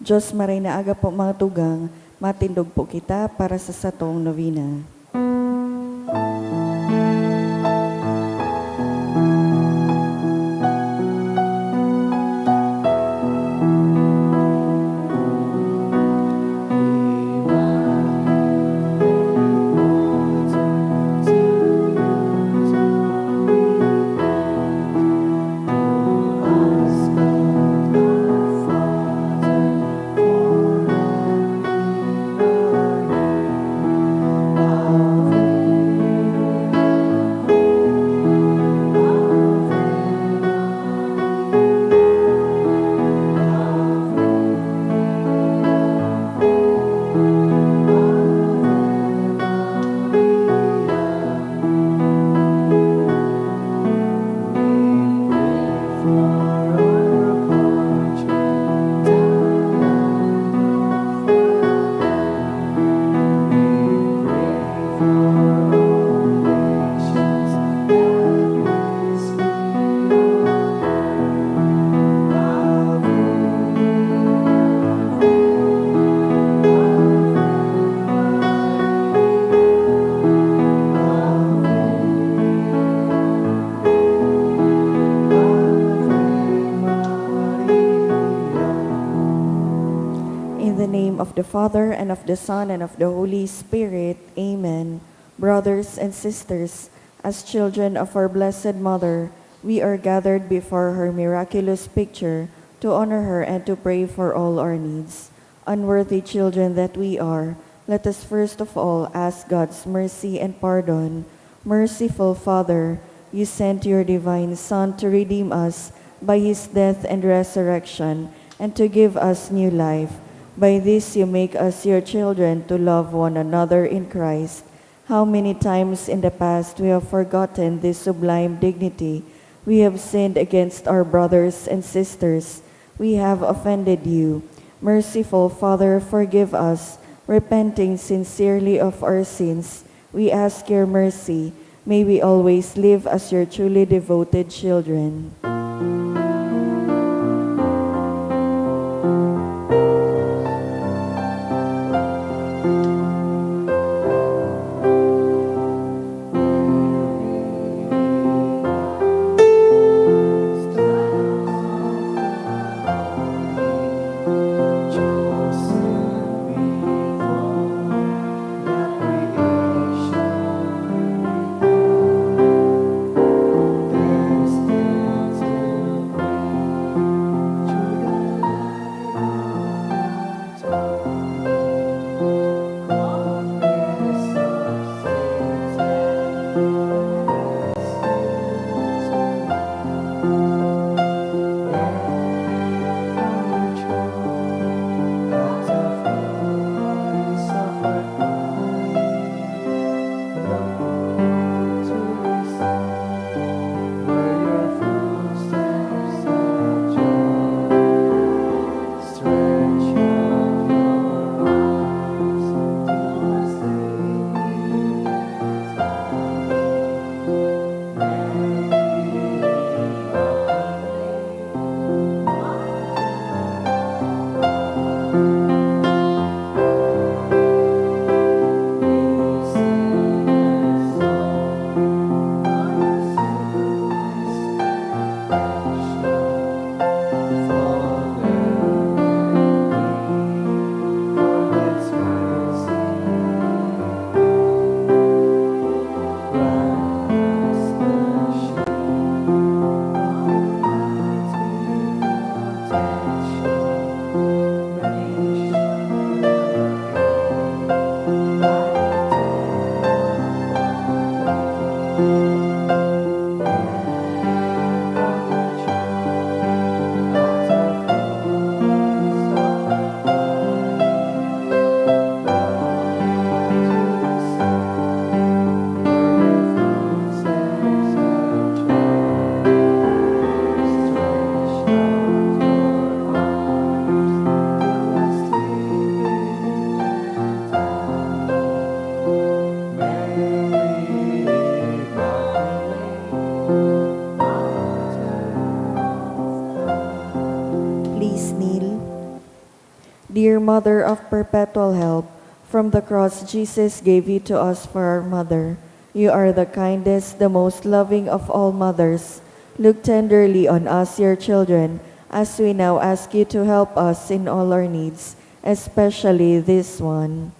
Diyos maray na aga po mga tugang, matindog po kita para sa satong novena. In the name of the Father, and of the Son, and of the Holy Spirit. Amen. Brothers and sisters, as children of our Blessed Mother, we are gathered before her miraculous picture to honor her and to pray for all our needs. Unworthy children that we are, let us first of all ask God's mercy and pardon. Merciful Father, you sent your divine Son to redeem us by his death and resurrection, and to give us new life. By this you make us your children to love one another in Christ. How many times in the past we have forgotten this sublime dignity. We have sinned against our brothers and sisters. We have offended you. Merciful Father, forgive us. Repenting sincerely of our sins, we ask your mercy. May we always live as your truly devoted children. Dear Mother of Perpetual Help, from the cross Jesus gave you to us for our mother. You are the kindest, the most loving of all mothers. Look tenderly on us, your children, as we now ask you to help us in all our needs, especially this one.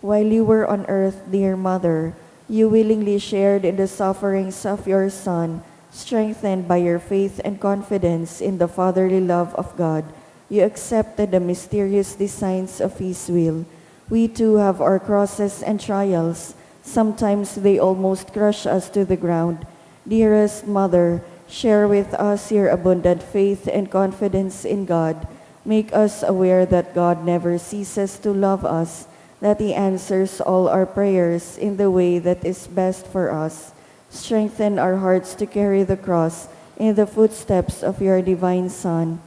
While you were on earth, dear Mother, you willingly shared in the sufferings of your Son, strengthened by your faith and confidence in the fatherly love of God. You accepted the mysterious designs of His will. We too have our crosses and trials. Sometimes they almost crush us to the ground. Dearest Mother, share with us your abundant faith and confidence in God. Make us aware that God never ceases to love us, that He answers all our prayers in the way that is best for us. Strengthen our hearts to carry the cross in the footsteps of your divine Son.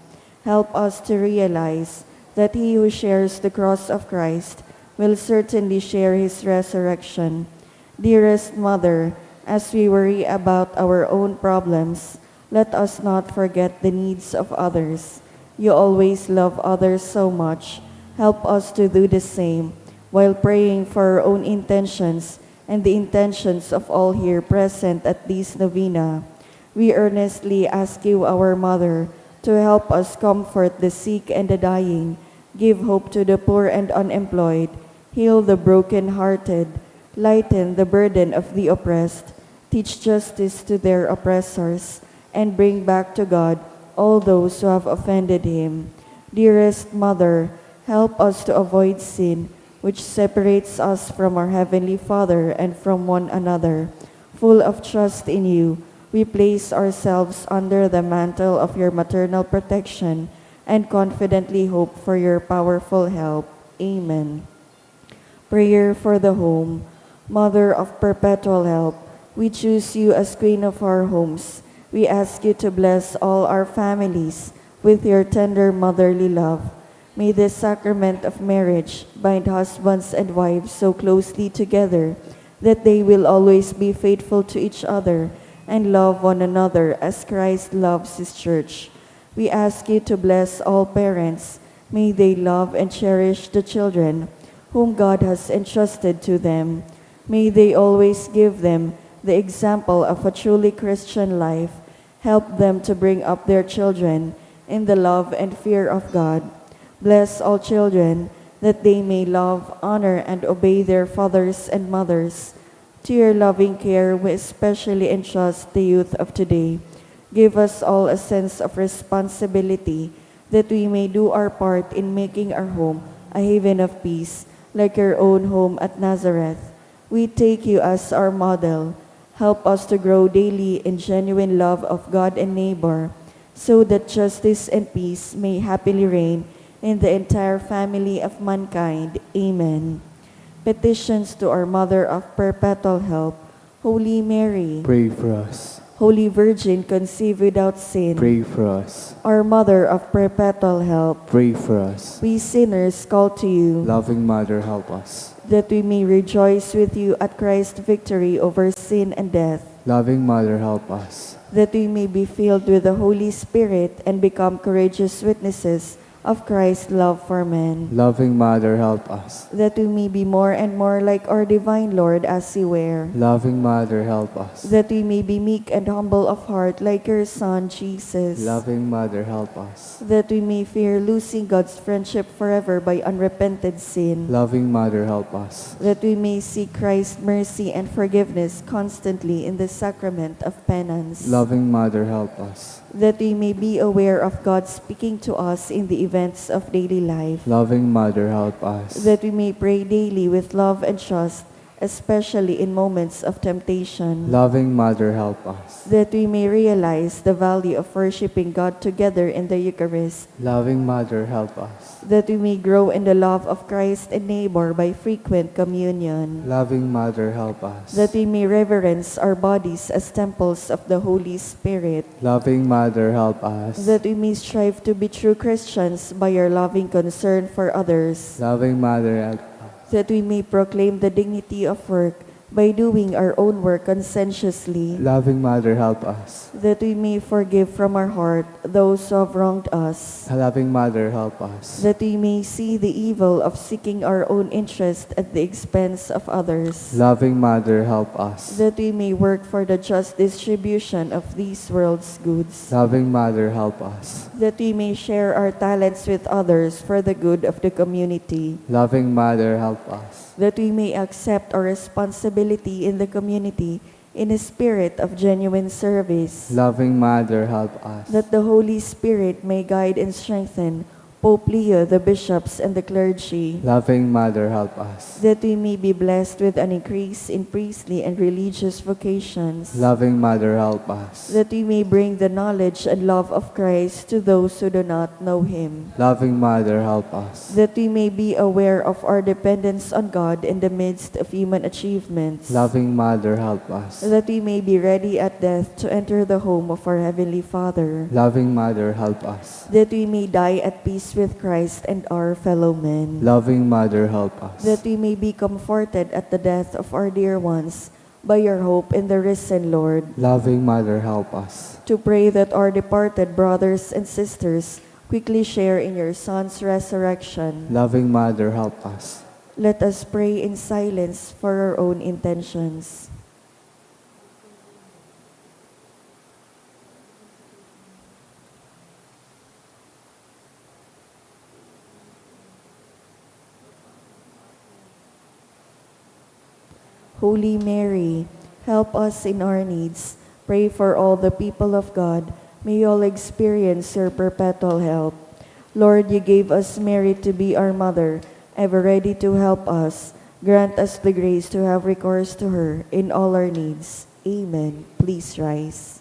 Help us to realize that he who shares the cross of Christ will certainly share His resurrection. Dearest Mother, as we worry about our own problems, let us not forget the needs of others. You always love others so much. Help us to do the same, while praying for our own intentions and the intentions of all here present at this novena. We earnestly ask you, our Mother, to help us comfort the sick and the dying, give hope to the poor and unemployed, heal the broken-hearted, lighten the burden of the oppressed, teach justice to their oppressors, and bring back to God all those who have offended Him. Dearest Mother, help us to avoid sin, which separates us from our Heavenly Father and from one another. Full of trust in you, we place ourselves under the mantle of your maternal protection and confidently hope for your powerful help. Amen. Prayer for the home. Mother of perpetual help, we choose you as Queen of our homes. We ask you to bless all our families with your tender motherly love. May the sacrament of marriage bind husbands and wives so closely together that they will always be faithful to each other and love one another as Christ loves His church. We ask you to bless all parents. May they love and cherish the children whom God has entrusted to them. May they always give them the example of a truly Christian life. Help them to bring up their children in the love and fear of God. Bless all children, that they may love, honor, and obey their fathers and mothers. To your loving care, we especially entrust the youth of today. Give us all a sense of responsibility, that we may do our part in making our home a haven of peace, like your own home at Nazareth. We take you as our model. Help us to grow daily in genuine love of God and neighbor, so that justice and peace may happily reign in the entire family of mankind. Amen. Petitions to our Mother of Perpetual Help. Holy Mary, Pray for us. Holy Virgin conceived without sin, Pray for us. our Mother of Perpetual Help, Pray for us. we sinners call to you, Loving Mother, help us. that we may rejoice with you at Christ's victory over sin and death, Loving Mother, help us. that we may be filled with the Holy Spirit and become courageous witnesses of Christ's love for men, Loving Mother, help us. that we may be more and more like our divine Lord as He were, Loving Mother, help us. that we may be meek and humble of heart like your Son, Jesus, Loving Mother, help us. that we may fear losing God's friendship forever by unrepented sin, Loving Mother, help us. that we may seek Christ's mercy and forgiveness constantly in the sacrament of penance, Loving Mother, help us. that we may be aware of God speaking to us in the events of daily life, Loving Mother, help us. that we may pray daily with love and trust, especially in moments of temptation, Loving Mother, help us. that we may realize the value of worshiping God together in the Eucharist, Loving Mother, help us. that we may grow in the love of Christ and neighbor by frequent communion, Loving Mother, help us. that we may reverence our bodies as temples of the Holy Spirit, Loving Mother, help us. that we may strive to be true Christians by our loving concern for others, Loving Mother, help us. that we may proclaim the dignity of work by doing our own work conscientiously, Loving Mother, help us. that we may forgive from our heart those who have wronged us, Loving Mother, help us. that we may see the evil of seeking our own interest at the expense of others, Loving Mother, help us. that we may work for the just distribution of these world's goods, Loving Mother, help us. that we may share our talents with others for the good of the community, Loving Mother, help us. that we may accept our responsibility in the community in a spirit of genuine service, Loving Mother, help us. that the Holy Spirit may guide and strengthen Pope Leo, the bishops, and the clergy, Loving Mother, help us. that we may be blessed with an increase in priestly and religious vocations, Loving Mother, help us. that we may bring the knowledge and love of Christ to those who do not know Him, Loving Mother, help us. that we may be aware of our dependence on God in the midst of human achievements, Loving Mother, help us. that we may be ready at death to enter the home of our Heavenly Father, Loving Mother, help us. that we may die at peace with Christ and our fellow men, Loving Mother, help us. that we may be comforted at the death of our dear ones by your hope in the risen Lord, Loving Mother, help us. to pray that our departed brothers and sisters quickly share in your Son's resurrection. Loving Mother, help us. Let us pray in silence for our own intentions. Holy Mary, help us in our needs. Pray for all the people of God. May all experience your perpetual help. Lord, you gave us Mary to be our mother, ever ready to help us. Grant us the grace to have recourse to her in all our needs. Amen. Please rise.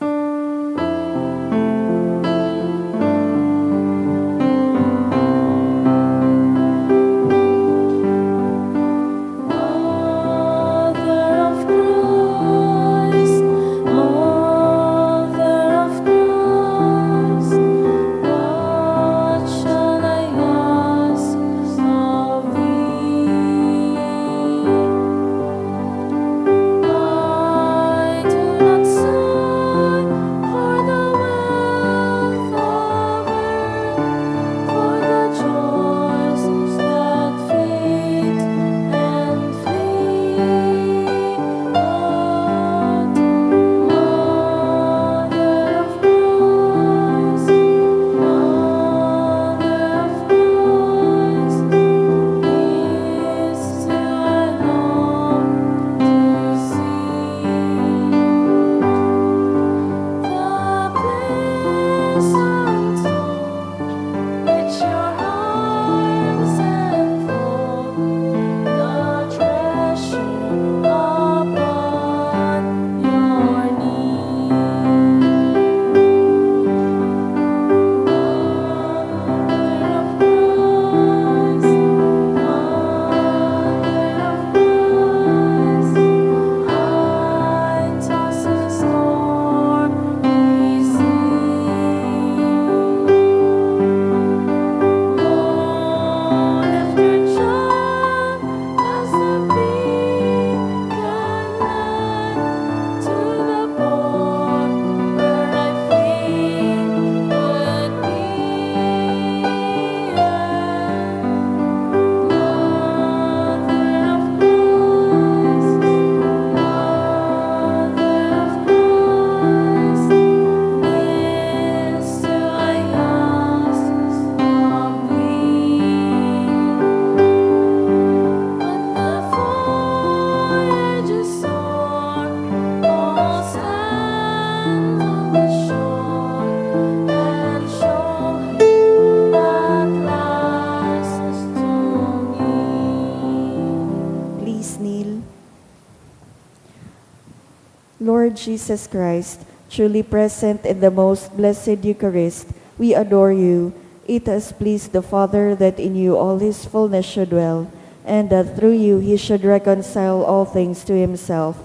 Lord Jesus Christ, truly present in the most blessed Eucharist, we adore you. It has pleased the Father that in you all his fullness should dwell, and that through you he should reconcile all things to himself.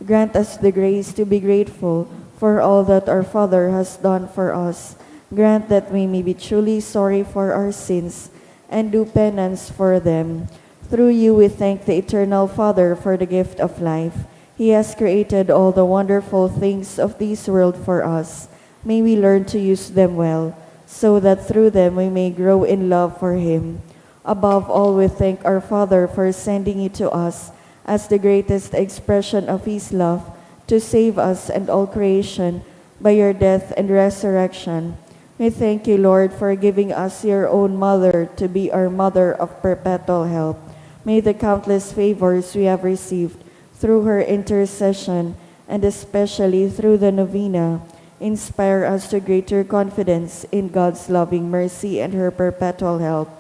Grant us the grace to be grateful for all that our Father has done for us. Grant that we may be truly sorry for our sins and do penance for them. Through you we thank the Eternal Father for the gift of life. He has created all the wonderful things of this world for us. May we learn to use them well, so that through them we may grow in love for Him. Above all, we thank our Father for sending you to us as the greatest expression of His love to save us and all creation by your death and resurrection. We thank you, Lord, for giving us your own mother to be our mother of perpetual help. May the countless favors we have received through her intercession, and especially through the novena, inspire us to greater confidence in God's loving mercy and her perpetual help.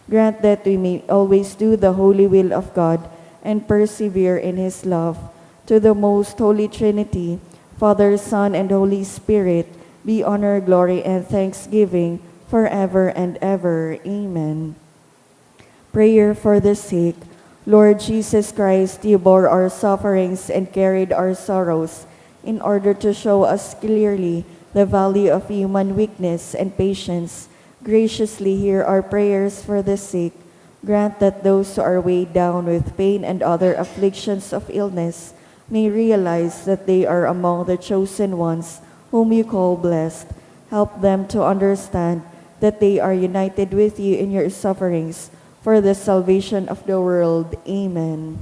Grant that we may always do the holy will of God and persevere in His love. To the most holy Trinity, Father, Son, and Holy Spirit, be honor, glory, and thanksgiving forever and ever. Amen. Prayer for the sick. Lord Jesus Christ, you bore our sufferings and carried our sorrows in order to show us clearly the value of human weakness and patience. Graciously hear our prayers for the sick. Grant that those who are weighed down with pain and other afflictions of illness may realize that they are among the chosen ones whom you call blessed. Help them to understand that they are united with you in your sufferings for the salvation of the world. Amen.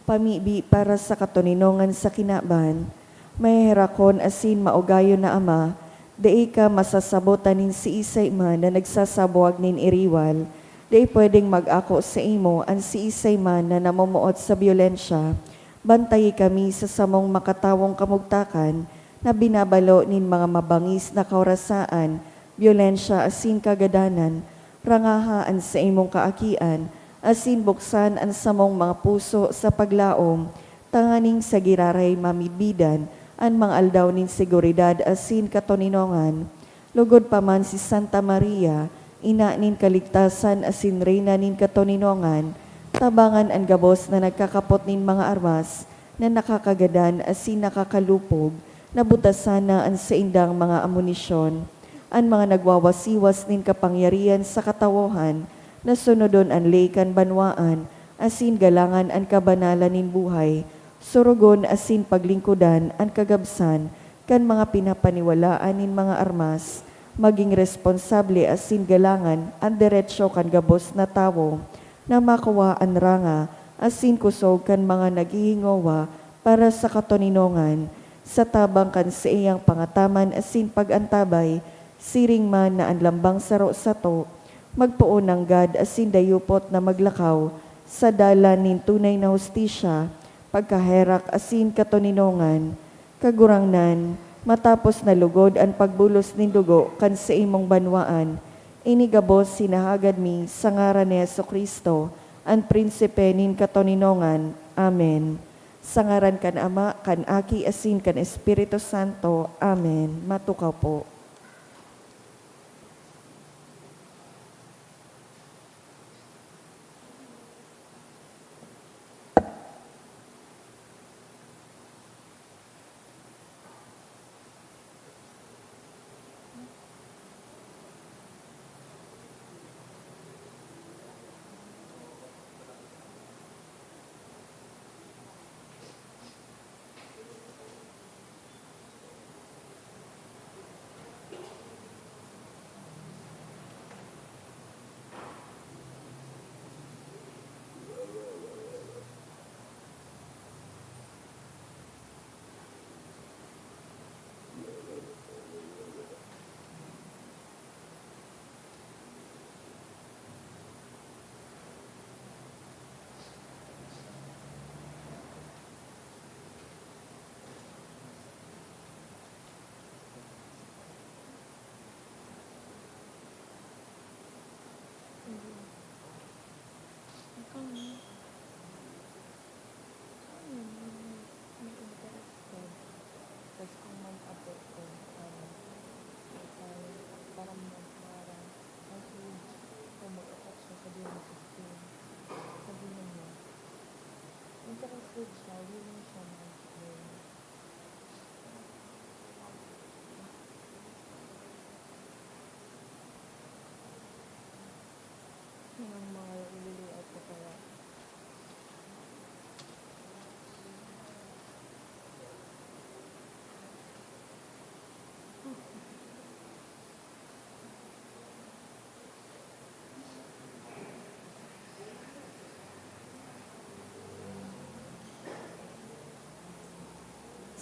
Pamibi para sa katuninongan sa kinaban, may herakon asin maugayo na ama, dai ka masasabotanin si isay man na nagsasabuag nin iriwal, dai pwedeng mag-ako sa imo ang si isay man na namumuot sa biolensya. Bantayi kami sa samong makatawong kamugtakan na binabalo nin mga mabangis na kaurasaan, biolensya asin kagadanan, rangahaan sa imong kaakian, asin buksan ang samong mga puso sa paglaom, tanganing sa giraray mamibidan, ang mga aldaw nin seguridad asin katoninongan. Lugod pa man si Santa Maria, ina nin kaligtasan asin reyna nin katoninongan, tabangan ang gabos na nagkakapot nin mga armas, na nakakagadan asin nakakalupog, nabutasan na ang sa indang mga amunisyon, ang mga nagwawasiwas nin kapangyarihan sa katawohan, na sunodon ang leikan banwaan, asin galangan ang kabanalan nin buhay, surugon asin paglingkudan ang kagabsan, kan mga pinapaniwalaan nin mga armas, maging responsable asin galangan ang diretsyo kan gabos na tawo, na makuha ang ranga, asin kusog kan mga naghihingowa para sa katoninongan, sa tabang kan sa iyang pangataman asin pagantabay, siring man na ang lambang saro sa to, magpuon ng God asin dayupot na maglakaw, sa dalan nin tunay na hustisya, pagkaherak asin katoninongan, kagurangnan, matapos na lugod ang pagbulos nin dugo kan sa imong banwaan, inigabos sinahagad mi sa ngaran ni Jesucristo, ang prinsipe nin katoninongan. Amen. Sa ngaran kan Ama, kan Aki, asin kan Espiritu Santo. Amen. Matukaw po.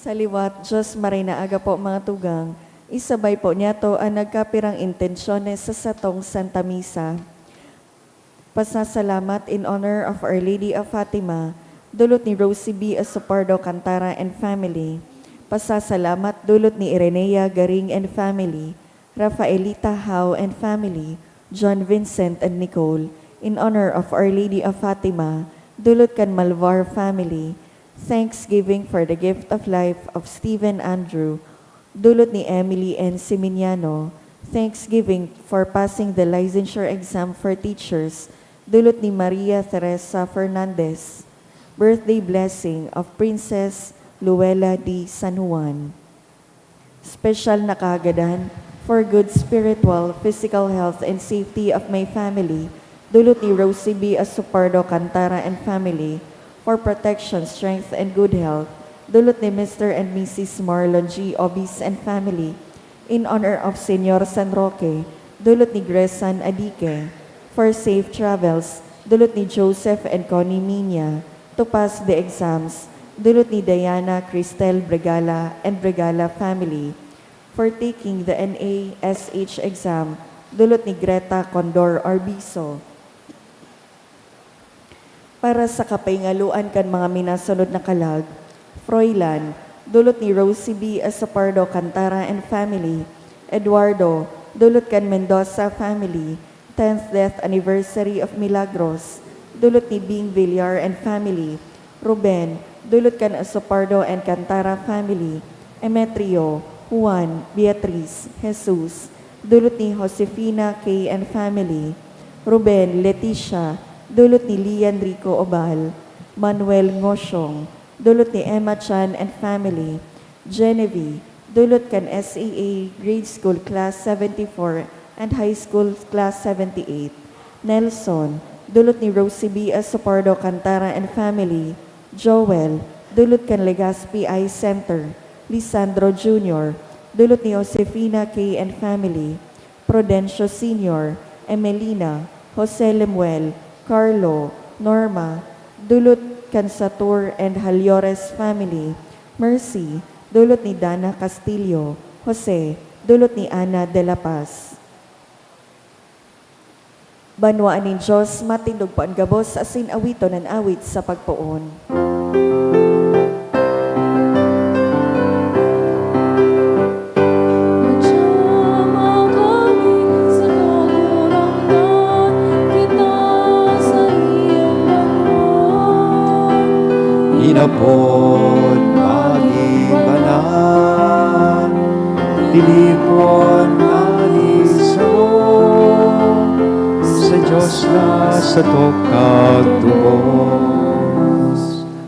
Sa liwat, Diyos marina aga po mga tugang, isabay po niya to ang nagkapirang intensyones sa satong Santa Misa. Pasasalamat in honor of Our Lady of Fatima, dulot ni Rosie B. Asopardo Cantara and family. Pasasalamat dulot ni Irenea Garing and family, Rafaelita Howe and family, John Vincent and Nicole. In honor of Our Lady of Fatima, dulot kan Malvar family. Thanksgiving for the gift of life of Stephen Andrew, dulot ni Emily N. Siminiano. Thanksgiving for passing the licensure exam for teachers, dulot ni Maria Teresa Fernandez. Birthday blessing of Princess Luella D. San Juan. Special na kaagadan for good spiritual, physical health, and safety of my family, dulot ni Rosie B. Asopardo Cantara and family. For protection, strength, and good health, dulot ni Mr. and Mrs. Marlon G. Obis and family. In honor of Senyor San Roque, dulot ni Gresan Adike. For safe travels, dulot ni Joseph and Connie Minya. To pass the exams, dulot ni Diana Cristel Bregala and Bregala family. For taking the NASH exam, dulot ni Greta Condor Arbiso. Para sa kapaingaluan kan mga minasunod na kalag, Froilan, dulot ni Rosie B. Asopardo Cantara and family. Eduardo, dulot kan Mendoza family. 10th death anniversary of Milagros, dulot ni Bing Villar and family. Ruben, dulot kan Asopardo and Cantara family. Emetrio, Juan, Beatriz, Jesus, dulot ni Josefina K. and family. Ruben, Leticia, dulot ni Lian Rico Obal. Manuel Ngosyong, dulot ni Emma Chan and family. Genevieve, dulot kan SAA Grade School Class 74 and High School Class 78. Nelson, dulot ni Rosie B. Asopardo Cantara and family. Joel, dulot kan Legazpi Eye Center. Lisandro Jr., dulot ni Josefina K. and family. Prudencio Sr., Emelina, Jose Lemuel, Carlo, Norma, dulot kan Satur and Halyores family. Mercy, dulot ni Dana Castillo. Jose, dulot ni Ana de la Paz. Banwaan ni Diyos, matindog po ang gabos, asin awito ng awit sa pagpuon. Inapon magibanan, dilipon alisaro, sa Diyos na sa tubos.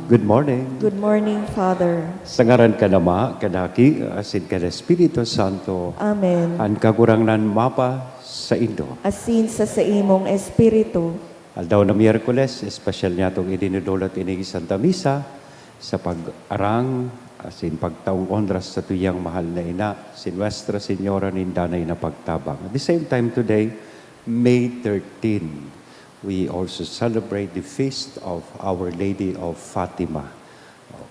Good morning. Good morning, Father. Sa ngaran ka nama, kanaki, asin ka na Espiritu Santo, Amen. ang kagurangnan mapa sa Indo. Asin sa imong espiritu, Aldaw na Miyerkules, espesyal niya itong idinudulot inig Santa Misa sa pag-arang, asin pagtaong ondras sa tuyang mahal na ina, si Nuestra Señora Nindanay na pagtabang. At the same time today, May 13, we also celebrate the feast of Our Lady of Fatima.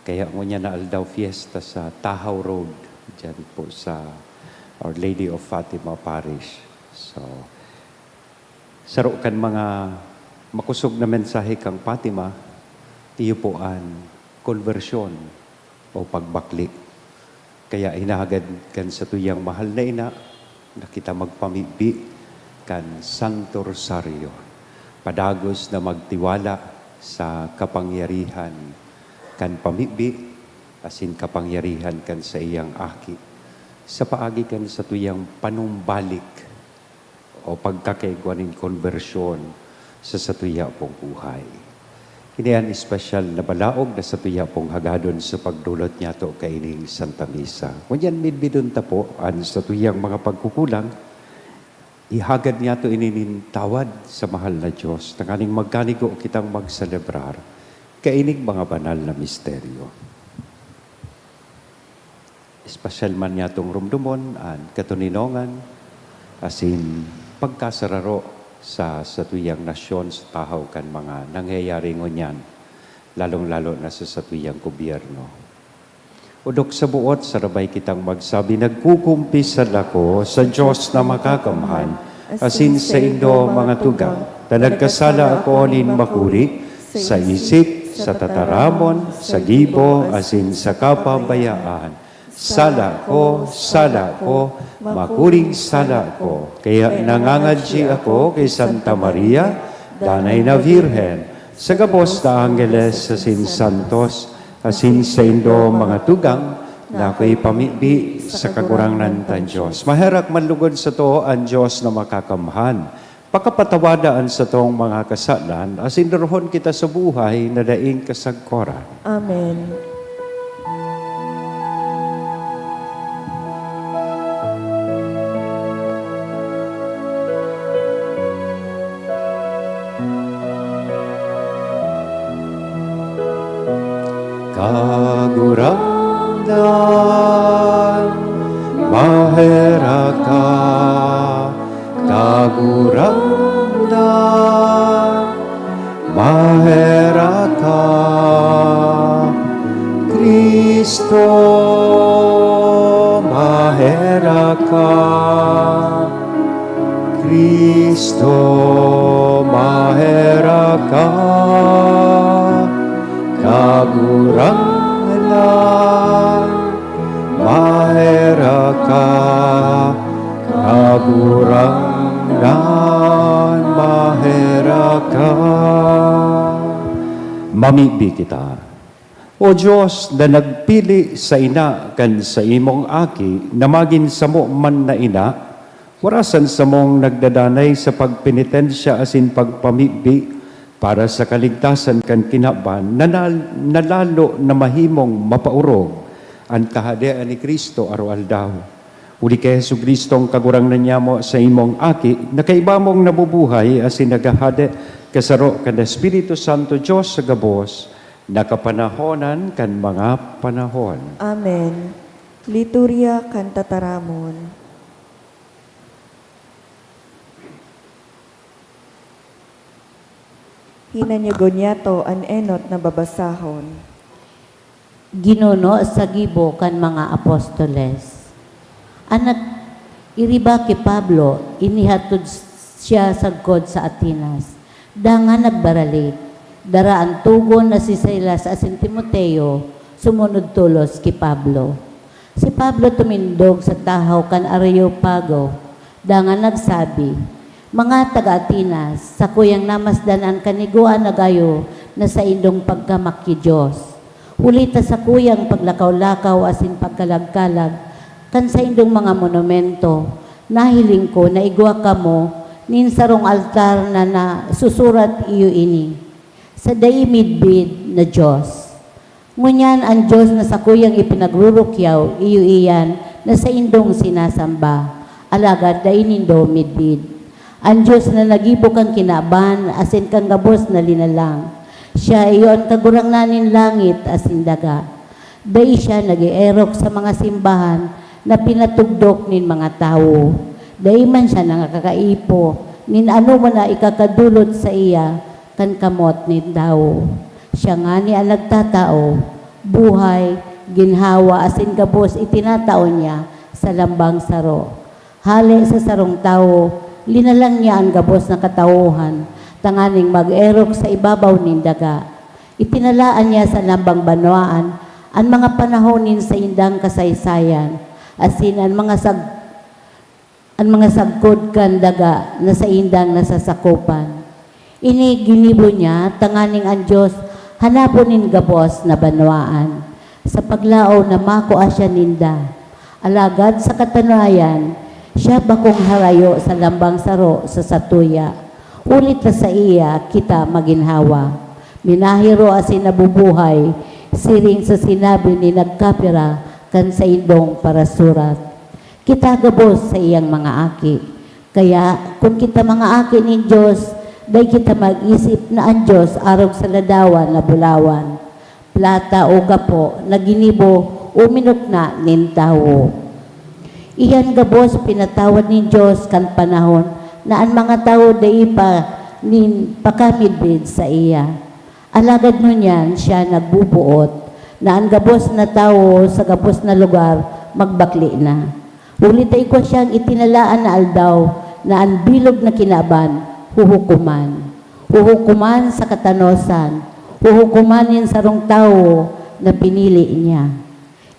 Kaya ngunya na aldaw fiesta sa Tahaw Road, dyan po sa Our Lady of Fatima Parish. So, sarukan mga makusog na mensahe kang Fatima, tiyo po an konversyon o pagbakli. Kaya hinahagad kan sa tuyang mahal na ina, na kita magpamibi kan Santo Rosario. Padagos na magtiwala sa kapangyarihan kan pamibi, asin kapangyarihan kan sa iyang aki. Sa paagi kan sa tuyang panumbalik o pagkakaigwaning konversyon sa satuya pong buhay. Hinian espesyal na balaog na satuya pong hagadon sa pagdulot niya to kaining Santa Misa. Kunyan midbidon ta po ang satuyang mga pagkukulang, ihagad niya to ininintawad sa mahal na Diyos, tanganing magkanigo kitang magselebrar kaining mga banal na misteryo. Espesyal man niya tong rumdumon ang katuninongan, asin pagkasararo sa tuyang nasyon sa tahaw kan mga nangyayari ngunyan, lalong-lalo na sa tuyang gobyerno. Udok sa buot, sarabay kitang magsabi, nagkukumpisal ako sa Diyos na makakamhan, asin sa indo mga tugang, na nagkasala ako nin makuri, sa isip, sa tataramon, sa gibo, asin sa kapabayaan. Sala ko, makuring sala ko. Kaya nangangadji ako kay Santa Maria, Danay na Virhen, sa gabos na Angeles, asin Santos, asin sa indo mga tugang, na ako'y pamibi sa kagurangan ng Diyos. Maherak manlugod sa to ang Diyos na makakamhan. Pakapatawadaan sa tong mga kasalan, asin rohon kita sa buhay na daing kasagkoran. Amen. Kagurangan, maheraka, kagurangan, maheraka, Kristo, maheraka, Kristo, maheraka, kagurangan, maheraka, kagurangan, maheraka. Mamibi kita. O Diyos, na nagpili sa ina kan sa imong aki, na magin sa mo man na ina, warasan sa mong nagdadanay sa pagpenitensya asin pagpamibi, para sa kaligtasan kan kinaban, nalalo na mahimong mapaurog ang kahadean ni Kristo araw-aldaw. Uli kay Jesu Kristo ang kagurang na niya mo sa imong aki, na kaiba mong nabubuhay asin nagahade kasaro kan Espiritu Santo Diyos sa gabos, nakapanahonan kan mga panahon. Amen. Liturya kan tataramon. Hinanyugon niya to an enot na babasahon. Ginuno sa gibo kan mga apostoles. Anak iriba ki Pablo, inihatod siya sagkod sa Atenas. Dangan nagbaralik, daraan tugon na si Silas asin Timoteo, sumunod tulos ki Pablo. Si Pablo tumindog sa tahaw kan Areopago, dangan nagsabi, mga taga-Atinas, sa kuyang namasdanan kaniguan na gayo na sa indong pagkamakki Diyos. Ulita sa kuyang paglakaw-lakaw asin pagkalagkalag, kan sa indong mga monumento, nahiling ko na igwa ka mo, nin sarong altar na susurat iyo ini. Sa daimidbid na Diyos. Ngunyan ang Diyos na sa kuyang ipinagrurukyaw, iyo iyan na sa indong sinasamba, alagad da inindo midbid. Ang Diyos na nagibok ang kinaban, asin kang gabos na linalang. Siya iyon kagurang nanin langit, asin daga. Day siya nag-ierok sa mga simbahan na pinatugdok nin mga tao. Day man siya nakakaipo, nin ano man na ikakadulot sa iya, kan kamot nin tao. Siya nga ni ang nagtatao, buhay, ginhawa, asin gabos itinatao niya sa lambang saro. Hali sa sarong tao, linalang niya ang gabos na katauhan, tanganing mag-erok sa ibabaw nin daga. Itinalaan niya sa lambang banwaan ang mga panahonin sa indang kasaysayan, asin ang mga sagkod kan daga na sa indang nasasakupan. Ini ginibo niya, tanganing ang Diyos hanapon nin gabos na banwaan. Sa paglao na mako asya ninda, alagad sa katunayan, siya bakong harayo sa lambang saro sa satuya. Ulit na sa iya kita maginhawa. Minahiro asin nabubuhay, siring sa sinabi ni nagkapira kan sa indong parasurat. Kita gabos sa iyang mga aki. Kaya kung kita mga aki ni Diyos, day kita mag-isip na ang Diyos arog sa ladawan na bulawan. Plata o gapo na ginibo o minukna nin tao. Iyan gabos pinatawad ni Diyos kan panahon na ang mga tao day pa nin pakamidbid sa iya. Alagad nun yan siya nagbubuot na ang gabos na tao sa gabos na lugar magbakli na. Ulit ay ko siyang itinalaan na aldaw na ang bilog na kinaban, huhukuman. Huhukuman sa katanosan, huhukuman yan sarong tao na pinili niya.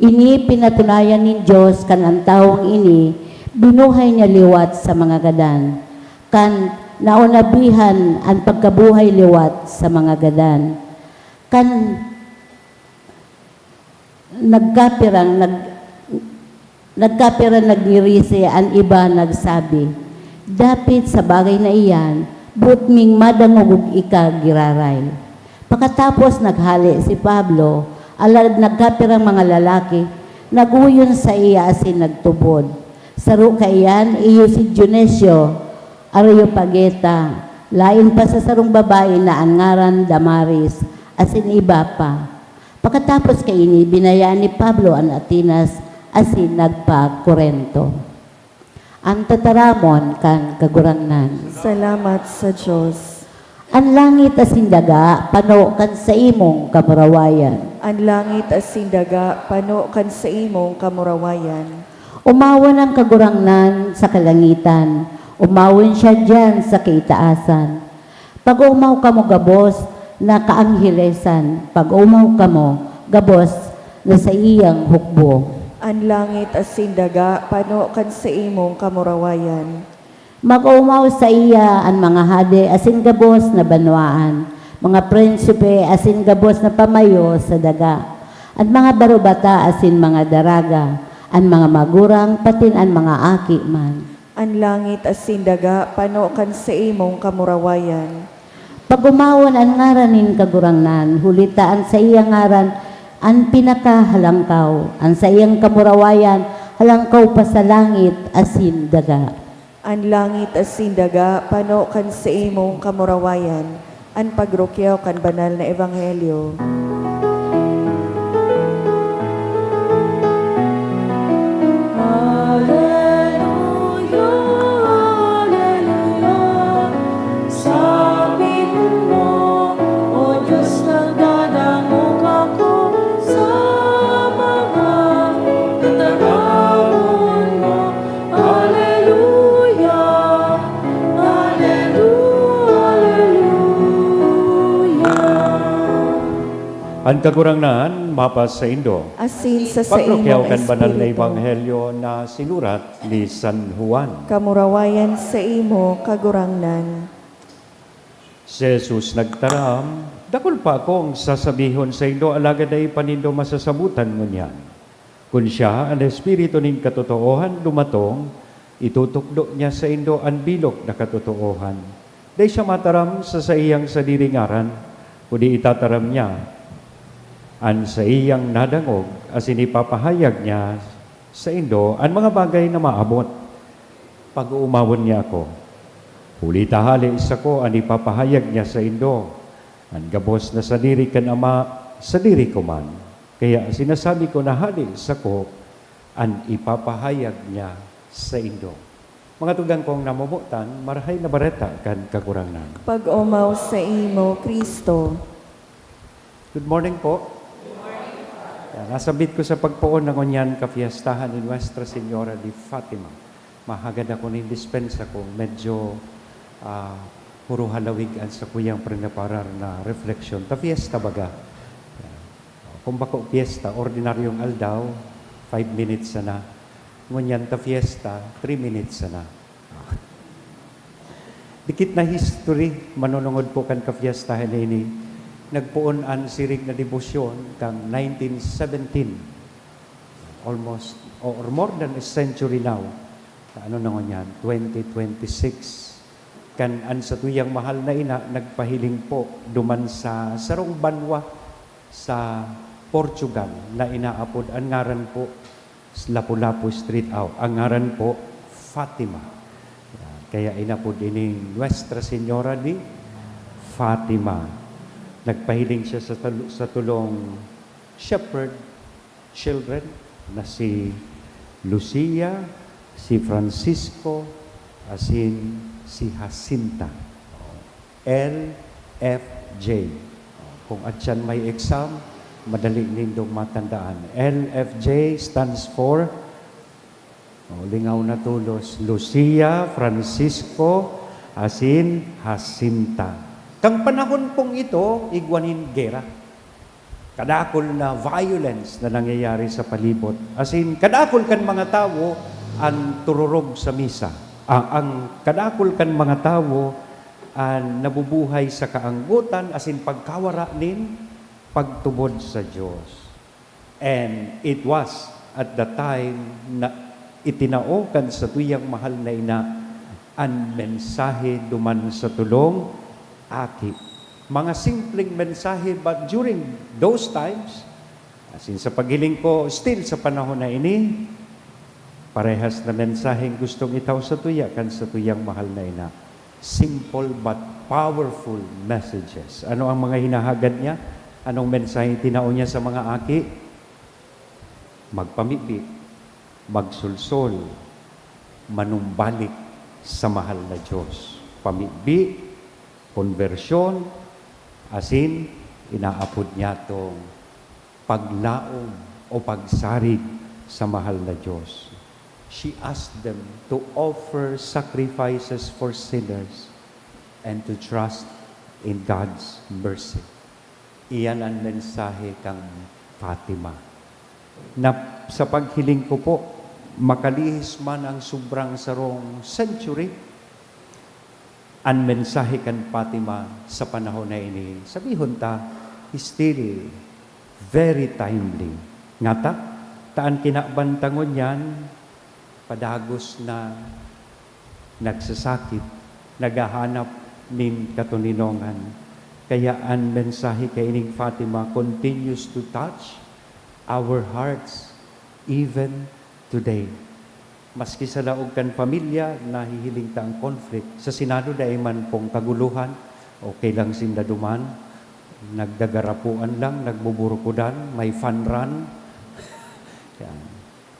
Ini pinatunayan ni Diyos kan ang taong ini, binuhay niya liwat sa mga gadan. Kan naunabihan ang pagkabuhay liwat sa mga gadan. Kan nagkapirang nagnirisi ang iba nagsabi, dapit sa bagay na iyan, butming madangog ika giraray. Pagkatapos naghali si Pablo, alad nagkapirang mga lalaki, naguyon sa iya asin nagtubod. Saro kaiyan, iyo si Dionisio, Areopagita, lain pa sa sarong babae na angaran Damaris, asin iba pa. Pagkatapos kaini, binayaan ni Pablo ang Atinas, asin nagpa-Korento. Ang tataramon kan kagurangnan. Salamat sa Diyos. Ang langit asin daga, pano kan sa imong kamurawayan. Ang langit as sindaga, pano kan sa imong kamurawayan. Umawan ang kagurangnan sa kalangitan, umawin siya dyan sa kaitaasan. Pag umaw ka mo gabos na kaanghelesan, pag umaw ka mo gabos na sa iyang hukbo. Ang langit as sindaga, pano kan sa imong kamurawayan. Mag-umaw sa iya ang mga hade asin gabos na banwaan, mga prinsipe asin gabos na pamayo sa daga, at mga barubata asin mga daraga, ang mga magurang patin ang mga aki man. Ang langit as sindaga, pano kan sa imong kamurawayan. Pag umawon ang ngaranin kagurangnan, hulitaan sa iyang ngaran ang pinakahalangkaw, ang sa iyang kamurawayan, halangkaw pa sa langit asin daga. Ang langit as sindaga, pano kan sa imong kamurawayan. Ang pagrukyaw kan banal na ebanghelyo. Ang kagurangnan, mapas sa Indo. Asin sa Pagrokyaw imong kan banal na espiritu. ebanghelyo na sinurat ni San Juan. Kamurawayan sa imo kagurangnan. Si Jesus nagtaram, dakol pa akong sasabihon sa Indo, alagad ay panindo masasabutan mo niyan. Kung siya, ang espiritu ning katotoohan dumatong, itutukdo niya sa Indo ang bilog na katotoohan. Day siya mataram sa iyang sadiri ngaran, kundi itataram niya an sa iyang nadangog as inipapahayag niya sa Indo ang mga bagay na maabot. Pag umawon niya ako, huli tahali sa ko ang ipapahayag niya sa Indo. Ang gabos na sadiri kan ama, sadiri ko man. Kaya sinasabi ko na hali sa ko ang ipapahayag niya sa Indo. Mga tugang kong namumutan, marahay na bareta kan kakurangnan. Pag umaw sa imo, Kristo. Good morning po. Nasabit ko sa pagpuon ng onyan kapiyastahan ni Nuestra Señora de Fatima. Mahagad ako ng dispensa kung medyo puro halawigan sa kuyang prinaparar na refleksyon. Ta fiesta baga. Kung bako fiesta, ordinaryong aldaw, 5 minutes na. Ngunyan ta fiesta, 3 minutes na. Dikit na history, manunungod po kan kapiyastahan na ini. Nagpuon ang sirig na debosyon kang 1917. Almost, or more than a century now. Ano naman yan? 2026. Kan an sa tuyang mahal na ina, nagpahiling po duman sa sarong banwa sa Portugal na inaapod. Ang ngaran po, Lapu-Lapu Street out. Ang ngaran po, Fatima. Kaya inapod ini Nuestra Señora de Fatima. Nagpahiling siya sa tulong shepherd children na si Lucia, si Francisco, asin si Jacinta. LFJ. Kung at yan may exam, Madali nindong matandaan. LFJ stands for, lingaw na tulos, Lucia Francisco Asin Jacinta. Kang panahon pong ito, igwanin gera. Kadakol na violence na nangyayari sa palibot. Kadakol kan mga tao ang tururog sa misa. Ang kadakol kan mga tao ang nabubuhay sa kaanggutan, pagkawara nin pagtubod sa Diyos. And it was at the time na itinaokan sa tuyang mahal na ina ang mensahe duman sa tulong aki. Mga simpleng mensahe, but during those times, sa paghiling ko, still sa panahon na ini, parehas na mensaheng gustong itaw sa tuya kan sa tuyang mahal na ina. Simple but powerful messages. Ano ang mga hinahagad niya? Anong mensahe tinao niya sa mga aki? Magpamipit, magsulsol, manumbalik sa mahal na Diyos. Pamibit, konversyon, inaapod niya itong paglaom o pagsarig sa mahal na Diyos. She asked them to offer sacrifices for sinners and to trust in God's mercy. Iyan ang mensahe kang Fatima. Na sa paghiling ko po, makalihis man ang sobrang sarong century, ang mensahe kan Fatima sa panahon na ini, sabihon ta, is still very timely. Ngata, taan kinabantangon yan, padagos na nagsasakit, naghahanap nin katuninongan. Kaya ang mensahe kay ining Fatima continues to touch our hearts even today. Maski sa laog kan pamilya, nahihiling ta ang conflict. Sa Senado dahil man pong kaguluhan, okay lang sindaduman, nagdagarapuan lang, nagbuburukudan, may fun run. Yan.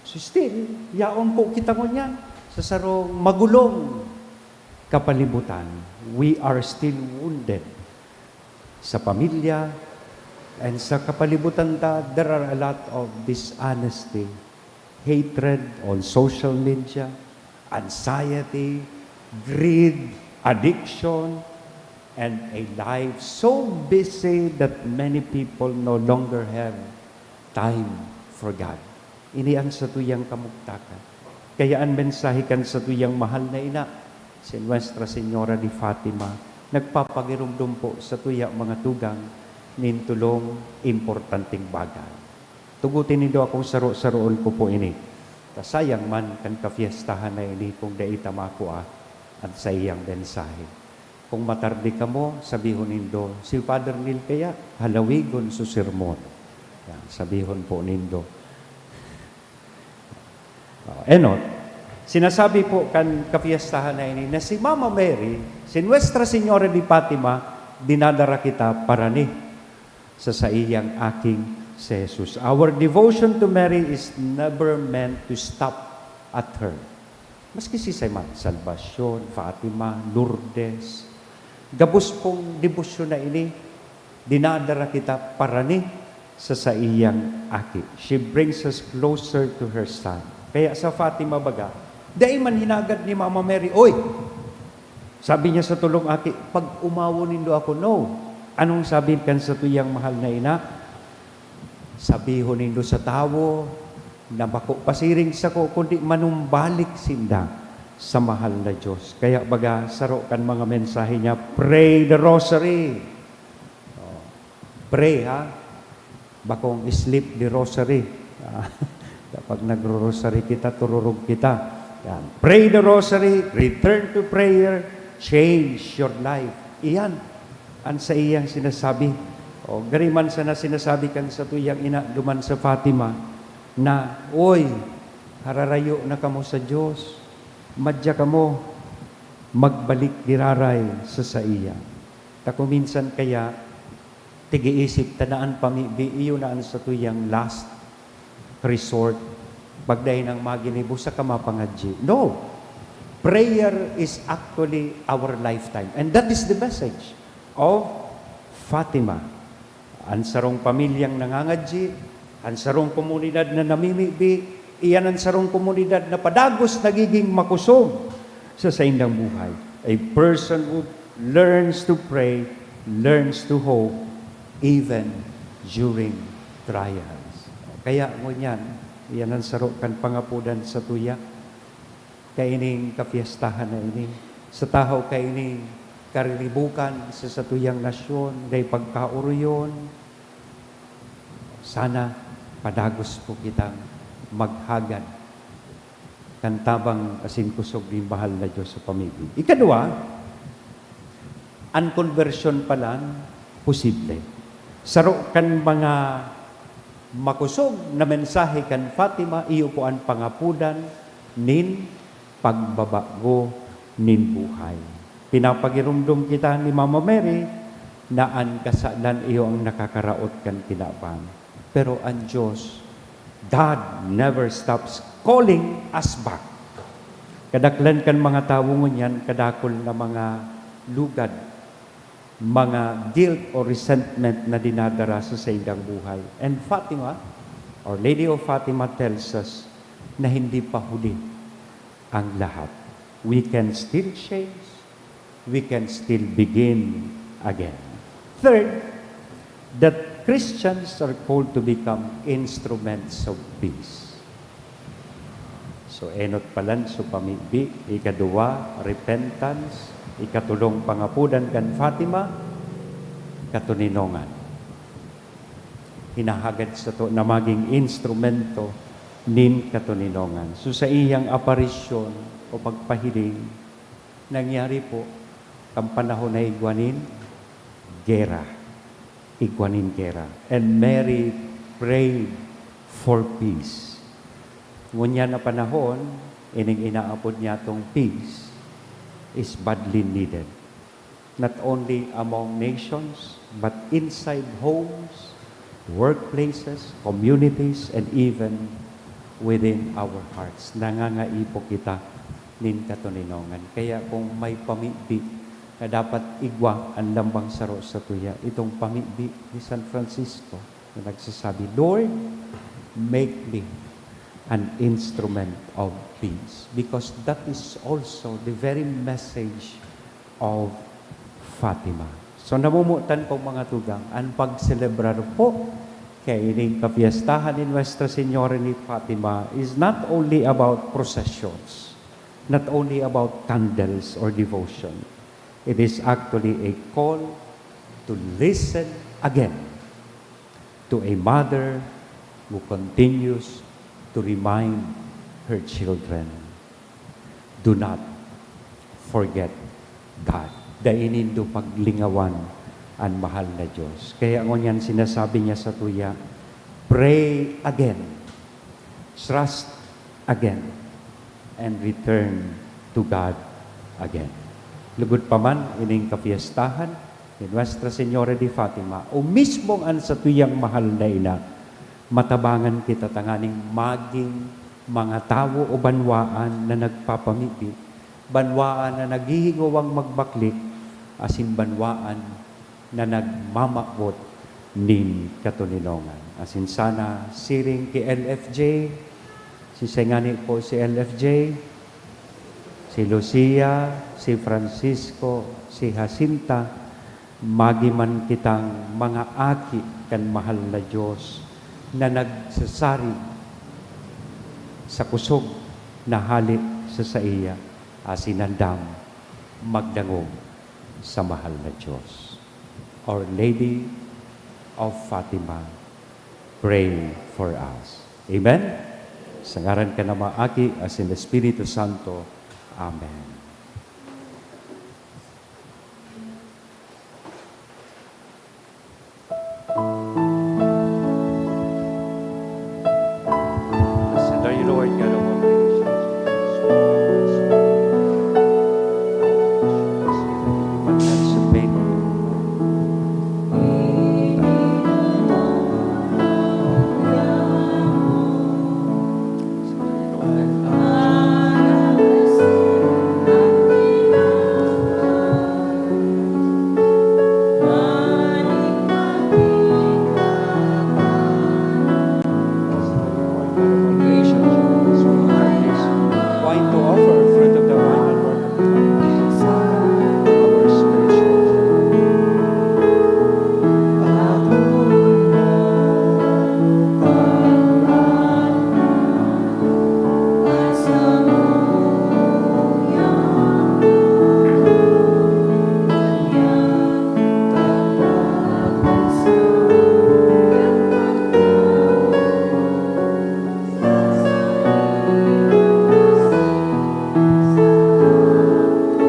So still, yaon po kita mo niyan, sa sarong magulong kapalibutan, we are still wounded. Sa pamilya, and sa kapalibutan ta, there are a lot of dishonesty, hatred on social media, anxiety, greed, addiction, and a life so busy that many people no longer have time for God. Inian sa tuyang kamugtakan. Kaya ang mensahe kan sa tuyang mahal na ina, si Nuestra Señora de Fatima, nagpapagirumdum po sa tuya mga tugang nintulong importanteng bagay. Tugutin nindo akong saro-saroon ko po ini. Sayang man kan kafiestahan na ini kung daita makuha at sa iyang mensahe. Kung matardi ka mo, sabihon nindo, si Father Neil kaya halawigon su sermon. Yan, sabihon po nindo. Enot, sinasabi po kan kafiestahan na ini na si Mama Mary, si Nuestra Señora de Fatima, dinadara kita para ni sa iyang aking si Jesus. Our devotion to Mary is never meant to stop at her. Maski si Sayman, Salvacion, Fatima, Lourdes, gabos pong debosyon na ini, dinadara kita para ni sa iyang aki. She brings us closer to her Son. Kaya sa Fatima baga, dahil man hinagad ni Mama Mary, oy, sabi niya sa tulong aki, pag umawo nindo ako, no. Anong sabi kan sa tuyang mahal na ina? Sabihon nindo sa tawo, na bako pasiring sa ko, kundi manumbalik sinda sa mahal na Diyos. Kaya baga, saro kan mga mensahe niya, pray the rosary. Pray, ha? Bakong sleep the rosary. Kapag nagro-rosary kita, tururog kita. Yan. Pray the rosary, return to prayer, change your life. Iyan, ang sa iyang sinasabi. O, gariman sana sinasabi kan sa tuyang ina, duman sa Fatima, na, oy, hararayo na kamo sa Diyos. Madya kamo, magbalik diraray sa iya. Tako minsan kaya, tigiisip, tanaan pamibi, iyo naan sa tuyang last resort, bagday ng maginibo sa kamapangadji. No. Prayer is actually our lifetime. And that is the message of Fatima. Ang sarong pamilyang nangangadji, ang sarong komunidad na namimibi, iyan ang sarong komunidad na padagos nagiging makusog sa saindang buhay. A person who learns to pray, learns to hope, even during trials. Kaya mo yan, iyan ang sarong kan pangapudan sa tuya. Kaining kapiestahan na ini. Sa tahaw kaining karilibukan sa satuyang nasyon, day pagkauruyon. Sana padagos po kitang maghagad kantabang asin kusog din bahal na Diyos sa pamilya. Ikadua, ang conversion pa lang posible. Saro kan mga makusog na mensahe kan Fatima, iyo po ang pangapudan nin pagbabago nin buhay. Pinapagirumdum kita ni Mama Mary na ang kasalan iyo ang nakakaraot kan kinaban. Pero ang Diyos, God never stops calling us back. Kadaklan kan mga tao ngunyan, kadakol na mga lugad, mga guilt or resentment na dinadara sa saindang buhay. And Fatima, Our Lady of Fatima tells us na hindi pa huli ang lahat. We can still change. We can still begin again. Third, that Christians are called to become instruments of peace. So, enot palan so pamibi, ikadua, repentance, ikatulong pangapudan kan Fatima, katuninongan. Hinahagad sa to na maging instrumento nin katuninongan. So, sa iyang aparisyon o pagpahiling, nangyari po, ang panahon na igwanin, gera. Igwanin gera. And Mary prayed for peace. Ngunyan na panahon, ining inaapod niya tong peace is badly needed. Not only among nations, but inside homes, workplaces, communities, and even within our hearts. Nangangaipo kita nin katuninongan. Kaya kung may pamibi na dapat igwa ang lambang saro sa tuya, itong pamibi ni San Francisco na nagsasabi, Lord, make me an instrument of peace. Because that is also the very message of Fatima. So namumutan po mga tugang, ang pagselebrar po kay ining kapiyastahan ni Nuestra Señora ni Fatima is not only about processions, not only about candles or devotion. It is actually a call to listen again to a mother who continues to remind her children, do not forget God. Dainin do paglingawan ang mahal na Diyos. Kaya ngunyan sinasabi niya sa tuya, pray again, trust again, and return to God again. Lugod pa man, ining kapiyastahan ni Nuestra Señora de Fatima, o mismong an sa tuyang mahal na ina, matabangan kita tanganing maging mga tao o banwaan na nagpapamiti, banwaan na naghihingawang magbaklik, asin banwaan na nagmamakbot nin katuninongan. Asin sana siring ki LFJ, si Sengani po si LFJ, si Lucia, si Francisco, si Jacinta, magiman kitang mga aki kan mahal na Diyos na nagsasari sa kusog na halik sa iya, asinandam magdangog sa mahal na Diyos. Our Lady of Fatima, pray for us. Amen? Sa ngaran ka na maaki, as in the Espiritu Santo. Amen. Blessed are you, Lord God of all nations. Emancipate.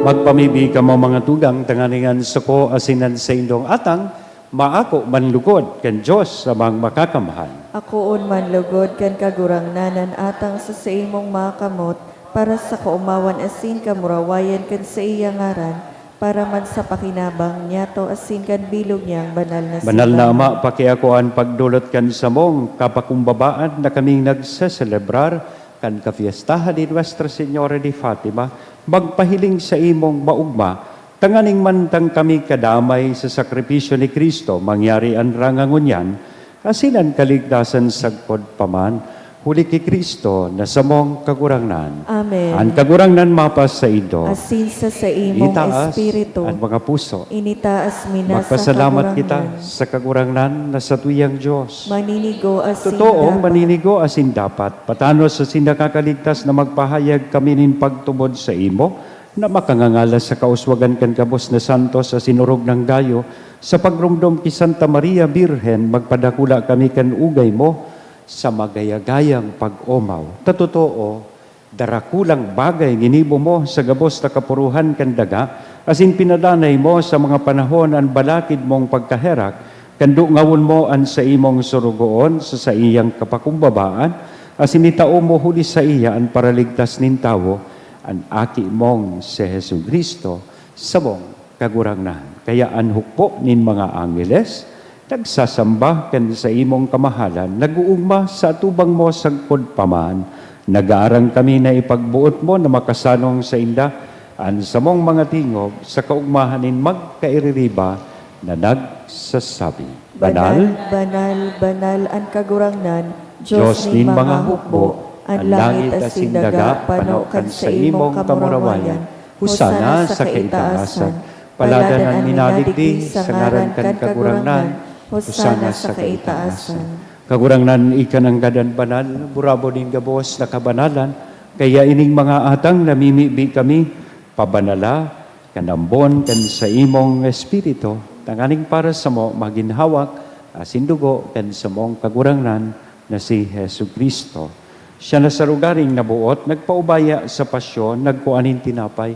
Magpamibi ka mo mga tugang, tanganingan suko asinan sa indong atang, maako manlugod kan Diyos sa mga makakamahal. Ako man lugod kan kagurang nanan atang sa imong makamot, para sa kaumawan asin kamurawayan kan sa iyang ngaran, para man sa pakinabang niya to asin kan bilog niyang banal na Banal na simbahan. Ama, pakiakuan pagdulot kan sa mong kapakumbabaan na kaming nagsaselebrar kan kafiestahan ni Nuestra Señora de Fatima, magpahiling sa imong maugma, tanganing mantang kami kadamay sa sakripisyo ni Kristo, mangyari ang rangangunyan, asinan kaligtasan sagpod paman, huli ki Kristo na samong kagurangnan. Amen. Ang kagurangnan mapas sa ido, Asin sa imong itaas espiritu, ang mga puso. initaas mina sa Magpasalamat kagurangan. kita sa kagurangnan na sa tuyang Diyos. Maninigo asin Totoong dapat. maninigo asin dapat, patano sa sinakakaligtas na magpahayag kami nin pagtubod sa imo, na makangangala sa kauswagan kan kabos na santos sa sinurog ng gayo, sa pagrumdom ki Santa Maria Birhen, magpadakula kami kan ugay mo, sa magayagayang pag-omaw. Tatotoo, darakulang bagay ginibo mo sa gabos na kapuruhan kan daga, asin pinadanay mo sa mga panahon ang balakid mong pagkaherak, kando ngawon mo an sa imong surugoon sa iyang kapakumbabaan, asin itao mo huli sa iya ang paraligtas nin tawo, ang aki mong si Hesu Kristo sa mong kagurangnan. Kaya ang hukpo nin mga angeles, nagsasamba kan sa imong kamahalan, nag-uugma sa atubang mo sagpod paman, nag-aarang kami na ipagbuot mo na makasanong sa inda, an sa mong mga tingog, sa kaugmahanin magkaiririba na nagsasabi. Banal, banal, banal ang kagurangnan, Diyos Diyos nin ni mga mga hukbo, hukbo, ang langit at sindaga, panokan sa imong kamurawayan, husana sa kaitaasan, paladan ang minaligdi sa ngaran kan kagurangnan, husana sa kaitaasan. Kagurangnan ikan ang gadan banal, burabo din gabos na kabanalan, kaya ining mga atang namimibi kami, pabanala, kanambon, kan sa imong espiritu, tanganing para sa mo maginhawak, asin dugo, kan sa mong kagurangnan na si Hesu Kristo. Siya na sa lugaring nabuot, nagpaubaya sa pasyon, nagkuanin tinapay,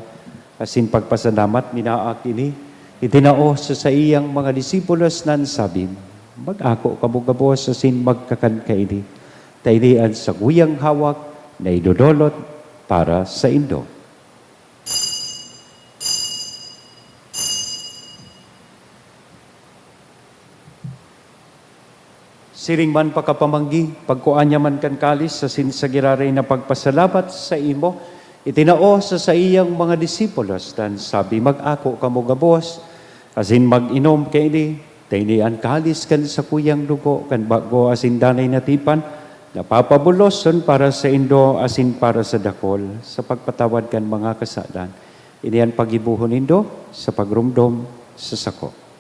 asin pagpasalamat, minaak ini, itinao sa iyang mga disipulos nan sabing, mag-ako kabugabos asin magkakan kaini, tainian sa guyang hawak na idodolot para sa indo. Siring man pakapamanggi, pagkuanya man kan kalis sa sinsagiraray na pagpasalamat sa imo, itinao sa iyang mga disipulos, dan sabi, mag-ako kamugabos, asin mag-inom kaini, tainian kalis kan sa kuyang dugo, kan bago asin danay natipan, napapabuloson para sa indo, asin para sa dakol, sa pagpatawad kan mga kasalan. Inian pagibuhon indo, sa pagrumdom, sa sako.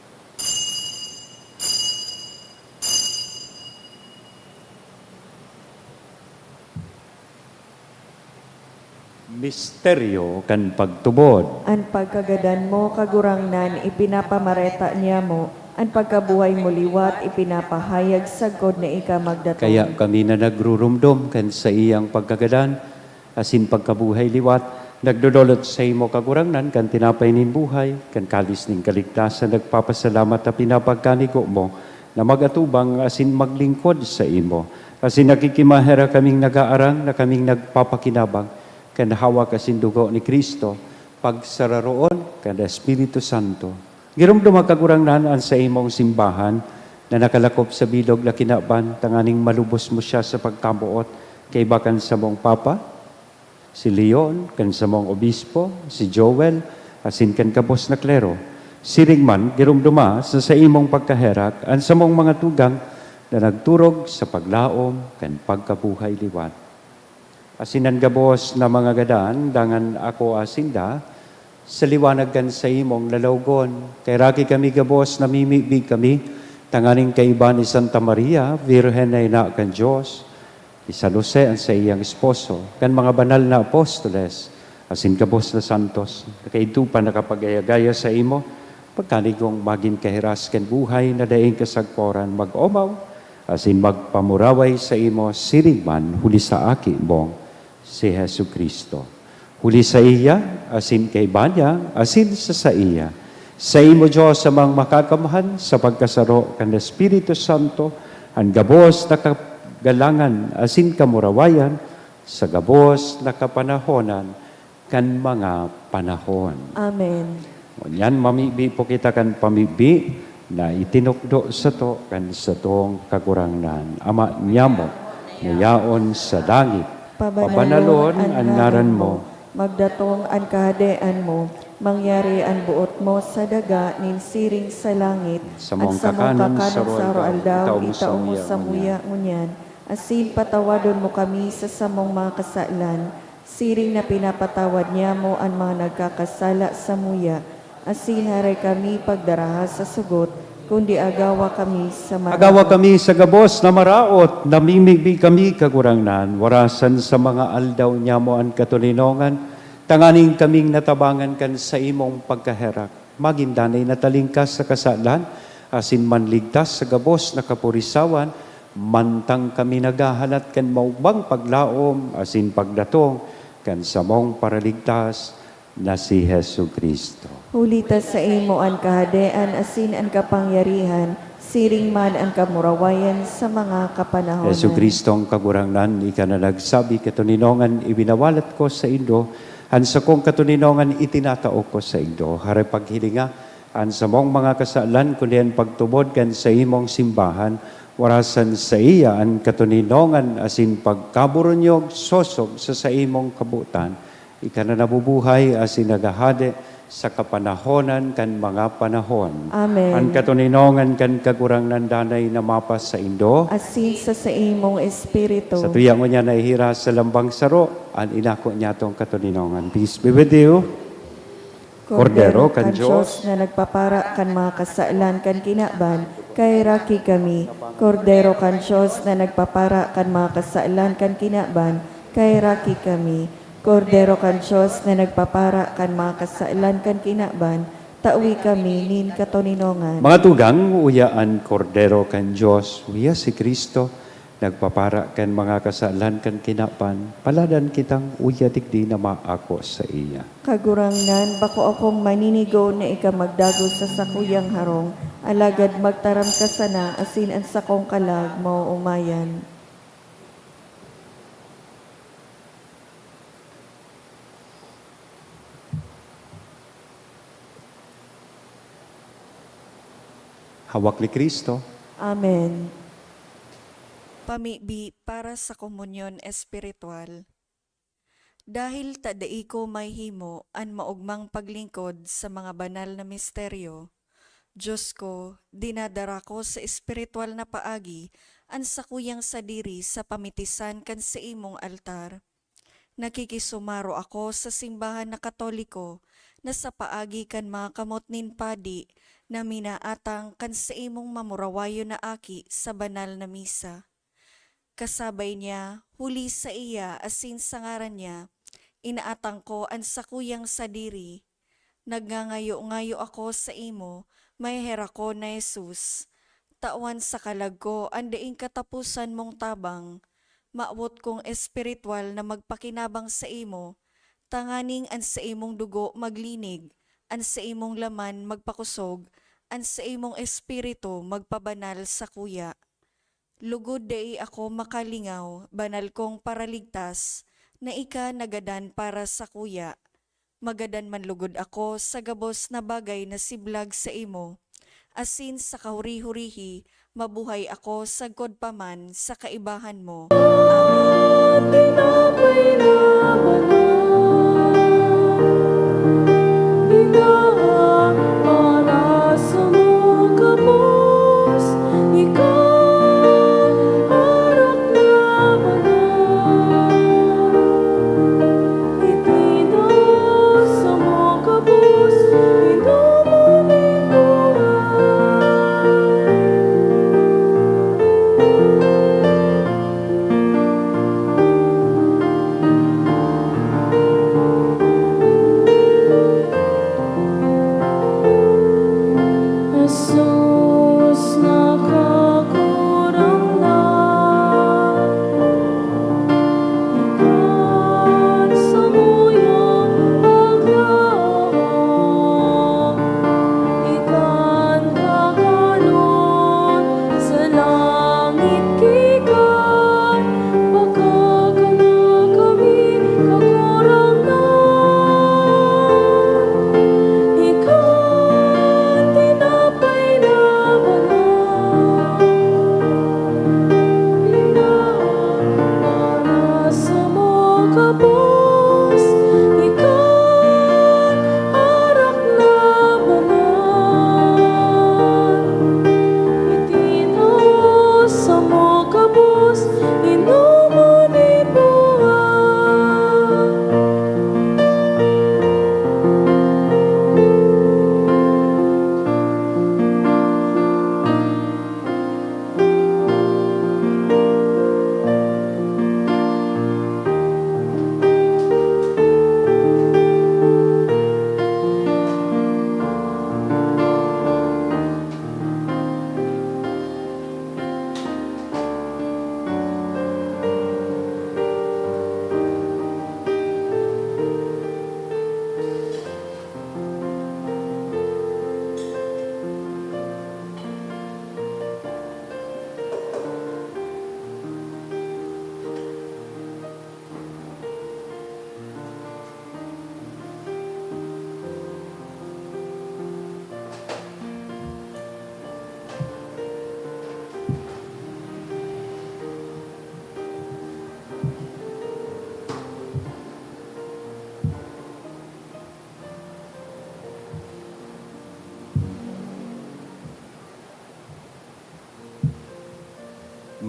Misteryo kan pagtubod. Ang pagkagadan mo, kagurangnan, ipinapamareta niya mo, ang pagkabuhay mo liwat, ipinapahayag sa God na ika magdatong. Kaya kami na nagrurumdom kan sa iyang pagkagadan, asin pagkabuhay liwat, nagdodolot sa imo kagurangnan, kan tinapay nin buhay, kan kalis ning kaligtasan, nagpapasalamat na pinapagkaniko mo, na magatubang asin maglingkod sa imo. Asin nakikimahera kaming nag-aarang, na kaming nagpapakinabang, kan hawak asin dugo ni Kristo, pagsararoon kan Espiritu Santo. Girumdum kagurangnan an sa imong simbahan na nakalakop sa bilog na kinaban, tanganing malubos mo siya sa pagkabuot kay bakan sa mong Papa, si Leon, kan sa mong Obispo, si Joel, asin kan kabos na klero. Siring man, girumduma sa imong pagkaherak, an sa mong mga tugang na nagturog sa paglaom kan pagkabuhay liwat. Asinan gabos na mga gadan, dangan ako asinda, sa liwanag kan sa imong lalawgon. Kay raki kami gabos, namimibig kami, tanganing kaiba ni Santa Maria, Virhen na ina kan Diyos, ni San Jose ang sa iyang esposo, kan mga banal na apostoles, asin gabos na santos, nakaitupan nakapagayagaya sa imo, pagkanigong maging kahiras kan buhay na daing kasagporan mag-omaw, asin magpamuraway sa imo, sirigman, huli sa aki mong, si Hesu Kristo. Huli sa iya, asin kay Banya, asin sa iya. Sa imo Diyos sa mga makakamahan, sa pagkasaro kan Espiritu Santo, ang gabos na kagalangan, asin kamurawayan, sa gabos na kapanahonan, kan mga panahon. Amen. Yan, mamibi po kita kan pamibi na itinukdo sa to kan sa tong kagurangan. Ama niyamo, ngayaon sa langit, pabanalon ang ngaran mo, magdatong ang kahadean mo, mangyari ang buot mo sa daga, ninsiring sa langit, sa mong kakanon sa aldaw, itaong mo sa muya ngunyan, asin patawadon mo kami sa samong mga kasalanan, siring na pinapatawad niya mo ang mga nagkakasala sa muya, asin haray kami pagdaraha sa sugot, kundi agawa kami sa maraot. agawa kami sa gabos na maraot, namimigbi kami kagurangnan, warasan sa mga aldaw niya mo ang katulinongan, tanganing kaming natabangan kan sa imong pagkaherak. Magindanay natalingkas sa kasalan, asin manligtas sa gabos na kapurisawan, mantang kami nagahalat kan maubang paglaom, asin pagdatong, kan sa mong paraligtas na si Hesu Kristo. Hulitas sa imo ang kahadean, asin ang kapangyarihan, siring man ang kamurawayan sa mga kapanahonan. Hesu Kristo ang kagurangnan, ika na nagsabi katuninongan, ibinawalat ko sa Indo, ansa kong katuninongan itinatao ko sa Indo. Hare paghilinga, ansa mong mga kasalan, kundi ang pagtubod kan sa imong simbahan, warasan sa iya ang katuninongan, asin pagkaburonyog, sosog sa imong kabutan, ika na nabubuhay, asin nagahade, sa kapanahonan kan mga panahon. Amen. Ang katuninongan kan kagurangnan danay na mapas sa Indo, Asin sa imong espiritu. sa tuyang mo niya nahihira sa lambang saro, an inako niya tong katuninongan. Peace be with you. Kordero kan Diyos, na nagpapara kan mga kasalan kan kinaban, kay raki kami. Kordero kan Diyos na nagpapara kan mga kasalan kan kinaban, kay raki kami. Kordero kan Diyos na nagpapara kan mga kasalan kan kinaban, tawi kami nin katuninongan. mga tugang, uyaan kordero kan Diyos, uya si Kristo, nagpapara kan mga kasalan kan kinapan, paladan kitang uya digdi na maako sa iya. Kagurangnan, bako akong maninigo na ika magdago sa sakuyang harong, alagad magtaram ka sana, asin ang sakong kalag mo umayan. Hawak ni Kristo, Amen. Pamibi para sa komunyon espiritual. Dahil tadai ko may himo an maugmang paglingkod sa mga banal na misteryo, Diyos ko, dinadara ko sa espiritual na paagi ang sakuyang sadiri sa pamitisan kan sa imong altar. Nakikisumaro ako sa simbahan na Katoliko na sa paagi kan mga kamot nin padi na minaatang kan sa imong mamurawayo na aki sa banal na misa. Kasabay niya, huli sa iya asin sa ngaran niya, inaatang ko ang sakuyang sadiri. Nagngangayo-ngayo ako sa imo, may hera ko na Jesus. Tawan sa kalag ko, andaing katapusan mong tabang. Maawot kong espiritual na magpakinabang sa imo, tanganing an sa imong dugo maglinig, an sa imong laman magpakusog, an sa imong espiritu magpabanal sa kuya. Lugod dai ako makalingaw, banal kong paraligtas, na ika nagadan para sa kuya. Magadan man lugod ako sa gabos na bagay na siblag sa imo. Asin sa kahuri-hurihi, mabuhay ako sa godpaman sa kaibahan mo.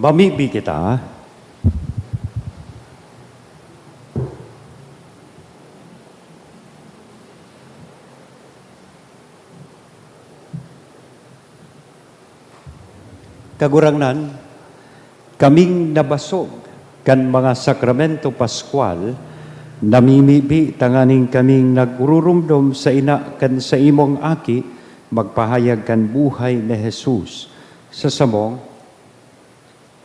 Mamibi kita. Kagurangnan, kaming nabasog kan mga sakramento Pascual, namimibi tanganing kaming nagrurumdom sa ina kan sa imong aki, magpahayag kan buhay ni Jesus. Sa samong,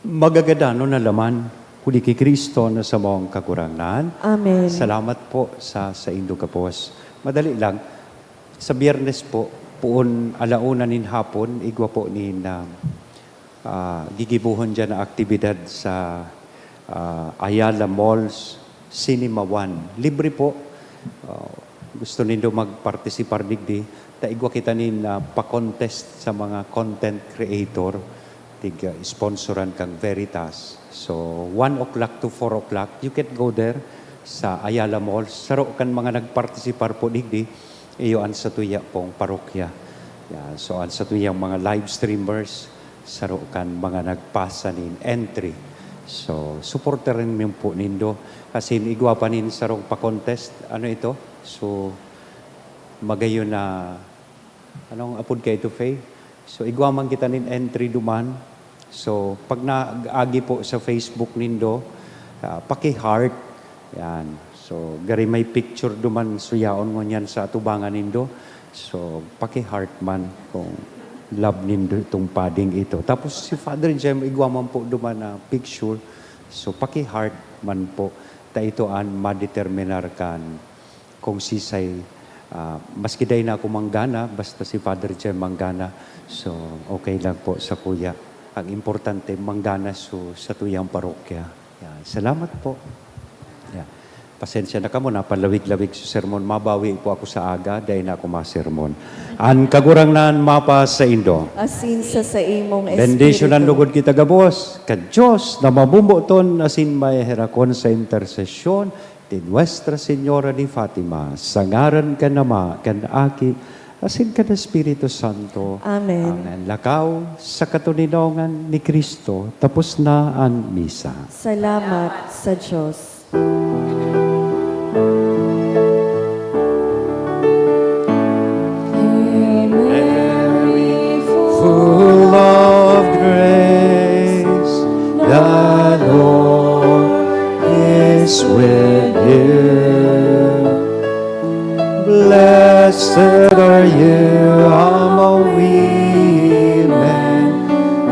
magagadano na laman, kuli kay Kristo na samong kagurangnan. Amen. Salamat po sa Indo Kapos. Madali lang, sa Biyernes po, puon alauna nin hapon, igwa po nin gigibuhon dyan na aktibidad sa Ayala Malls Cinema One. Libre po. Gusto nindo magpartisipar digdi. Taigwa kita nin pa-contest sa mga content creator. Sponsoran kang Veritas. So, 1 o'clock to 4 o'clock, you can go there sa Ayala Malls. Saro kan mga nagpartisipar po digdi, iyo an sa tuya pong parokya. Yeah, so, an sa tuyang mga live streamers, saro kan mga nagpasa nin entry. So, supporter rin mo po nindo. Kasi igwa pa nin sarong pa-contest. Ano ito? So, magayon na, anong apod kayo to Faye? So, igwa man kita nin entry duman. So, pag naagi po sa Facebook nindo, paki-heart. Yan. So, gari may picture duman suyaon mo yan sa atubangan nindo. So, paki-heart man kung love nindo itong padding ito. Tapos si Father Jem, igwa man po duman na picture. So, paki-heart man po. Ta itoan madeterminar kan kung sisay maski day na ako manggana, basta si Father Jem manggana. So, okay lang po sa kuya. Ang importante, manggana sa tuyang parokya. Yan. Salamat po. Yan. Pasensya na ka mo, napalawig-lawig sa sermon. Mabawi po ako sa aga, dahil na ako masermon. An kagurangnan mapa sa Indo. Asin sa imong espiritu. Bendisyon ang lugod kita gabos. Ka Diyos na mabumuton asin may herakon sa intersesyon di Nuestra Señora de Fatima. Sangaran ka nama, kan aki, asin ka na Espiritu Santo. Amen. Amen. Lakaw sa katuninongan ni Kristo, tapos na ang misa. Salamat sa Diyos. Full of grace, the Lord is with you. Blessed are you among women,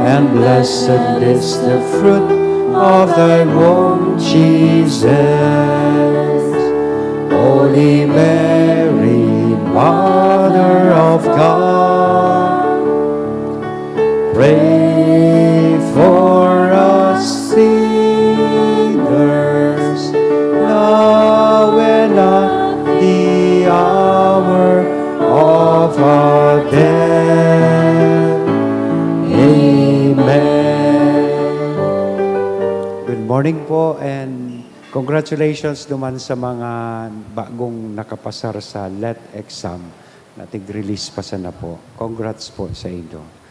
and blessed is the fruit of thy womb, Jesus. Holy Mary, Mother of God, pray for us sinners, now and at the hour of our death. Amen. Good morning po and congratulations naman sa mga bagong nakapasar sa LET exam. Natig-release pa sana po. Congrats po sa inyo.